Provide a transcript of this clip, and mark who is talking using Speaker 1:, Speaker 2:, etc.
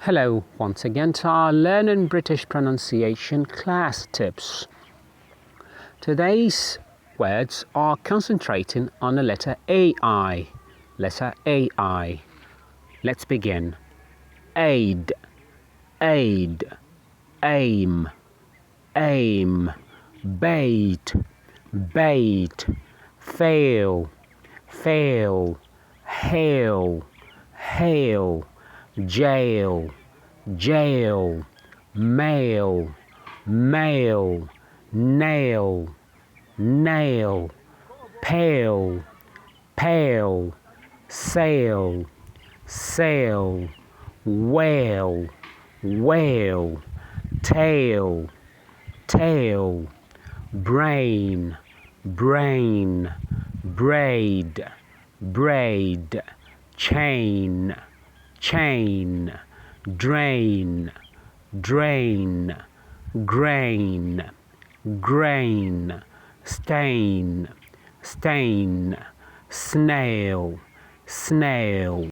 Speaker 1: Hello once again to our Learning British Pronunciation class tips. Today's words are concentrating on the letter AI. Letter AI. Let's begin. Aid, aid, aim, aim, bait, bait, fail, fail, hail, hail, jail, jail, mail, mail, nail, nail, pale, pale, sail, sail, whale, whale, tail, tail, brain, brain, braid, braid, chain, chain, drain, drain, grain, grain, stain, stain, snail, snail.